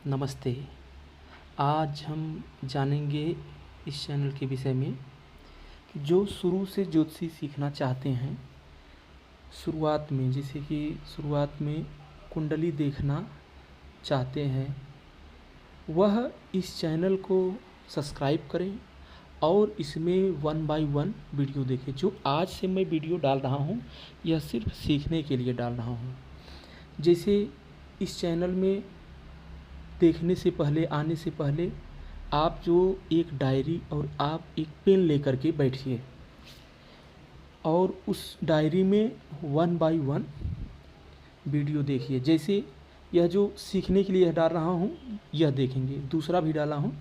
नमस्ते। आज हम जानेंगे इस चैनल के विषय में कि जो शुरू से ज्योतिषी सीखना चाहते हैं, शुरुआत में जैसे कि शुरुआत में कुंडली देखना चाहते हैं, वह इस चैनल को सब्सक्राइब करें और इसमें 1 बाय 1 वीडियो देखें। जो आज से मैं वीडियो डाल रहा हूँ, यह सिर्फ सीखने के लिए डाल रहा हूँ। जैसे इस चैनल में देखने से पहले, आने से पहले आप जो एक डायरी और आप एक पेन लेकर के बैठिए और उस डायरी में 1 बाय 1 वीडियो देखिए। जैसे यह जो सीखने के लिए डाल रहा हूँ, यह देखेंगे। दूसरा भी डाला हूँ,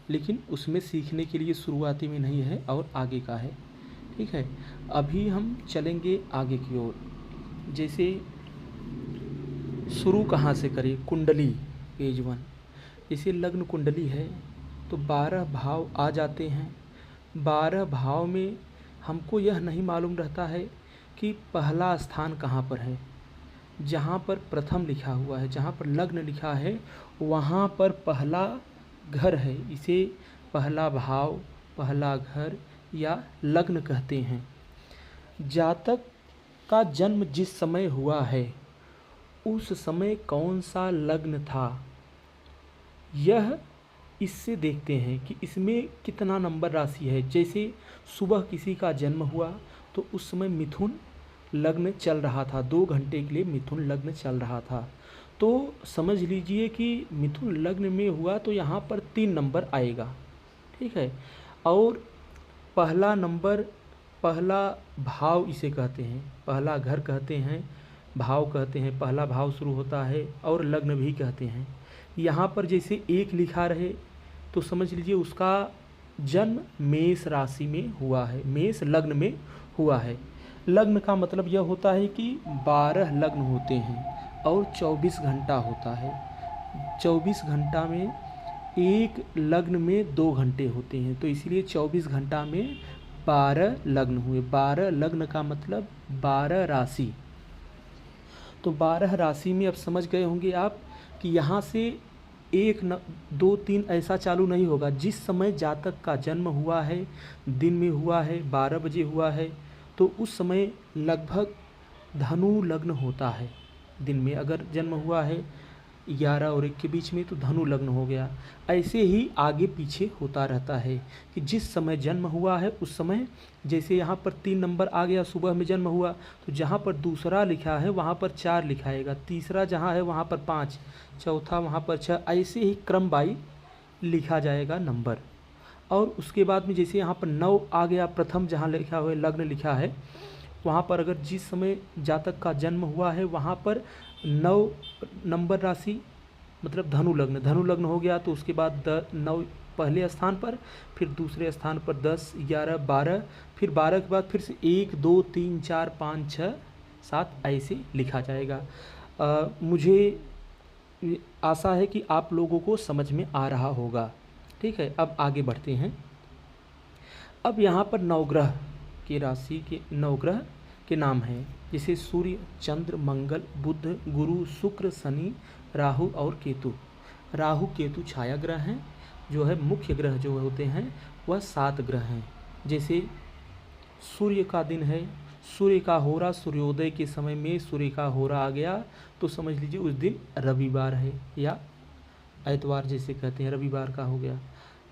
लेकिन उसमें सीखने के लिए शुरुआती में नहीं है और आगे का है। ठीक है, अभी हम चलेंगे आगे की ओर। जैसे शुरू कहाँ से करें? कुंडली पेज 1। जैसे लग्न कुंडली है तो 12 भाव आ जाते हैं। 12 भाव में हमको यह नहीं मालूम रहता है कि पहला स्थान कहाँ पर है। जहाँ पर प्रथम लिखा हुआ है, जहाँ पर लग्न लिखा है, वहाँ पर पहला घर है। इसे पहला भाव, पहला घर या लग्न कहते हैं। जातक का जन्म जिस समय हुआ है, उस समय कौन सा लग्न था, यह इससे देखते हैं कि इसमें कितना नंबर राशि है। जैसे सुबह किसी का जन्म हुआ तो उस समय मिथुन लग्न चल रहा था, 2 घंटे के लिए मिथुन लग्न चल रहा था। तो समझ लीजिए कि मिथुन लग्न में हुआ तो यहाँ पर 3 नंबर आएगा। ठीक है, और पहला नंबर, पहला भाव इसे कहते हैं, पहला घर कहते हैं, भाव कहते हैं, पहला भाव शुरू होता है और लग्न भी कहते हैं। यहाँ पर जैसे 1 लिखा रहे तो समझ लीजिए उसका जन्म मेष राशि में हुआ है, मेष लग्न में हुआ है। लग्न का मतलब यह होता है कि 12 लग्न होते हैं और 24 घंटा होता है। 24 घंटा में एक लग्न में 2 घंटे होते हैं, तो इसलिए 24 घंटा में 12 लग्न हुए। 12 लग्न का मतलब 12 राशि। तो 12 राशि में अब समझ गए होंगे आप कि यहाँ से 1 2 3 ऐसा चालू नहीं होगा। जिस समय जातक का जन्म हुआ है, दिन में हुआ है, 12 बजे हुआ है, तो उस समय लगभग धनु लग्न होता है। दिन में अगर जन्म हुआ है 11 और 1 के बीच में, तो धनु लग्न हो गया। ऐसे ही आगे पीछे होता रहता है कि जिस समय जन्म हुआ है उस समय, जैसे यहाँ पर 3 नंबर आ गया, सुबह में जन्म हुआ तो जहाँ पर दूसरा लिखा है वहाँ पर 4 लिखाएगा, तीसरा जहाँ है वहाँ पर 5, चौथा वहाँ पर 6, ऐसे ही क्रम बाई लिखा जाएगा नंबर। और उसके बाद में जैसे यहाँ पर 9 आ गया, प्रथम जहाँ लिखा हुआ है, लग्न लिखा है, वहाँ पर अगर जिस समय जातक का जन्म हुआ है वहाँ पर 9 नंबर राशि मतलब धनु लग्न, धनु लग्न हो गया तो उसके बाद 9 पहले स्थान पर, फिर दूसरे स्थान पर 10, 11, 12, फिर 12 के बाद फिर से 1 2 3 4 5 6 7 ऐसे लिखा जाएगा। मुझे आशा है कि आप लोगों को समझ में आ रहा होगा। ठीक है, अब आगे बढ़ते हैं। अब यहाँ पर नवग्रह की राशि के नवग्रह के नाम हैं, जैसे सूर्य, चंद्र, मंगल, बुध, गुरु, शुक्र, शनि, राहु और केतु। राहु केतु छाया ग्रह हैं, जो है मुख्य ग्रह जो होते हैं वह 7 ग्रह हैं। जैसे सूर्य का दिन है, सूर्य का होरा सूर्योदय के समय में सूर्य का होरा आ गया तो समझ लीजिए उस दिन रविवार है या एतवार जैसे कहते हैं, रविवार का हो गया।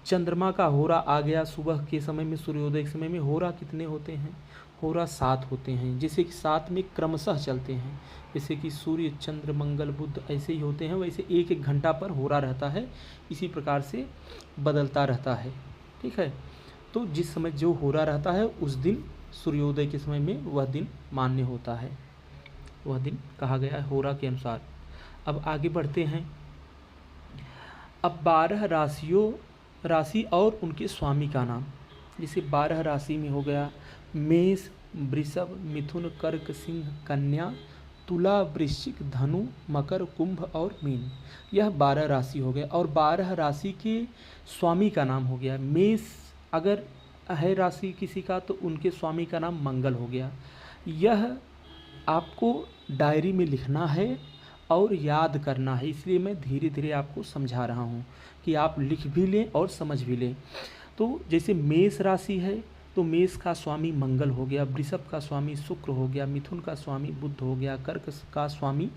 चंद्रमा का होरा आ गया सुबह के समय में, सूर्योदय के समय में। होरा कितने होते हैं? होरा 7 होते हैं, जैसे कि 7 में क्रमशः चलते हैं। जैसे कि सूर्य, चंद्र, मंगल, बुध ऐसे ही होते हैं, वैसे 1-1 घंटा पर होरा रहता है, इसी प्रकार से बदलता रहता है। ठीक है, तो जिस समय जो होरा रहता है उस दिन सूर्योदय के समय में वह दिन मान्य होता है, वह दिन कहा गया है होरा के अनुसार। अब आगे बढ़ते हैं। अब 12 राशि और उनके स्वामी का नाम। जैसे 12 राशि में हो गया मेष, वृषभ, मिथुन, कर्क, सिंह, कन्या, तुला, वृश्चिक, धनु, मकर, कुंभ और मीन। यह 12 राशि हो गया और 12 राशि के स्वामी का नाम हो गया। मेष अगर है राशि किसी का तो उनके स्वामी का नाम मंगल हो गया। यह आपको डायरी में लिखना है और याद करना है, इसलिए मैं धीरे धीरे आपको समझा रहा हूँ कि आप लिख भी लें और समझ भी लें। तो जैसे मेष राशि है तो मेष का स्वामी मंगल हो गया, वृषभ का स्वामी शुक्र हो गया, मिथुन का स्वामी बुध हो गया, कर्क का स्वामी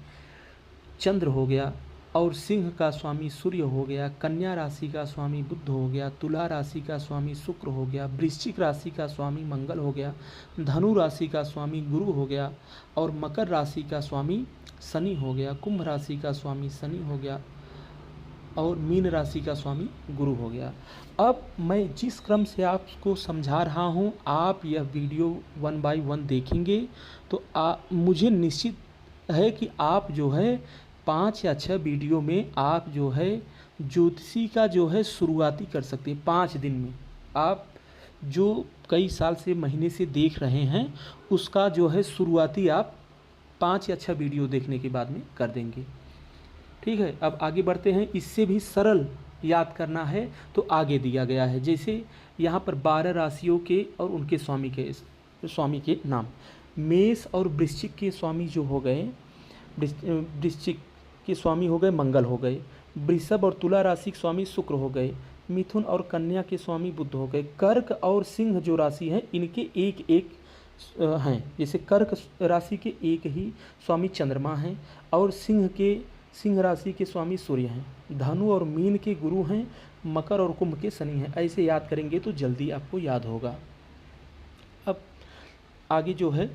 चंद्र हो गया, और सिंह का स्वामी सूर्य हो गया, कन्या राशि का स्वामी बुध हो गया, तुला राशि का स्वामी शुक्र हो गया, वृश्चिक राशि का स्वामी मंगल हो गया, धनु राशि का स्वामी गुरु हो गया, और मकर राशि का स्वामी शनि हो गया, कुंभ राशि का स्वामी शनि हो गया, और मीन राशि का स्वामी गुरु हो गया। अब मैं जिस क्रम से आपको समझा रहा हूँ, आप यह वीडियो 1 बाय 1 देखेंगे तो मुझे निश्चित है कि आप जो है 5 या 6 वीडियो में आप जो है ज्योतिषी का जो है शुरुआती कर सकते हैं। 5 दिन में आप जो कई साल से महीने से देख रहे हैं उसका जो है शुरुआती आप 5 या 6 वीडियो देखने के बाद में कर देंगे। ठीक है, अब आगे बढ़ते हैं। इससे भी सरल याद करना है तो आगे दिया गया है, जैसे यहाँ पर 12 राशियों के और उनके स्वामी के नाम। मेष और वृश्चिक के स्वामी जो हो गए, वृश्चिक के स्वामी हो गए मंगल हो गए, वृषभ और तुला राशि के स्वामी शुक्र हो गए, मिथुन और कन्या के स्वामी बुध हो गए, कर्क और सिंह जो राशि हैं इनके एक एक हैं, जैसे कर्क राशि के एक ही स्वामी चंद्रमा हैं, और सिंह राशि के स्वामी सूर्य हैं, धनु और मीन के गुरु हैं, मकर और कुंभ के शनि हैं। ऐसे याद करेंगे तो जल्दी आपको याद होगा। अब आगे जो है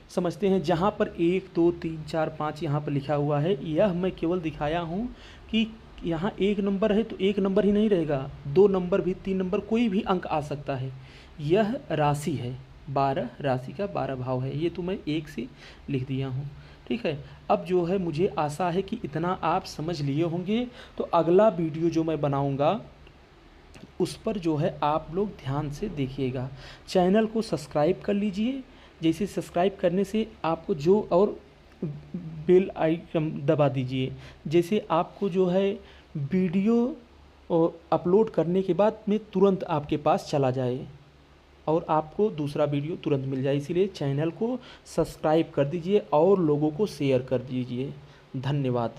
समझते हैं। जहाँ पर 1 2 3 4 5 यहाँ पर लिखा हुआ है, यह मैं केवल दिखाया हूँ कि यहाँ 1 नंबर है तो 1 नंबर ही नहीं रहेगा, 2 नंबर भी, 3 नंबर, कोई भी अंक आ सकता है। यह राशि है, 12 राशि का 12 भाव है, ये तो मैं 1 से लिख दिया हूँ। ठीक है, अब जो है मुझे आशा है कि इतना आप समझ लिए होंगे। तो अगला वीडियो जो मैं बनाऊँगा उस पर जो है आप लोग ध्यान से देखिएगा। चैनल को सब्सक्राइब कर लीजिए, जैसे सब्सक्राइब करने से आपको जो, और बेल आइकन दबा दीजिए, जैसे आपको जो है वीडियो अपलोड करने के बाद में तुरंत आपके पास चला जाए और आपको दूसरा वीडियो तुरंत मिल जाए। इसीलिए चैनल को सब्सक्राइब कर दीजिए और लोगों को शेयर कर दीजिए। धन्यवाद।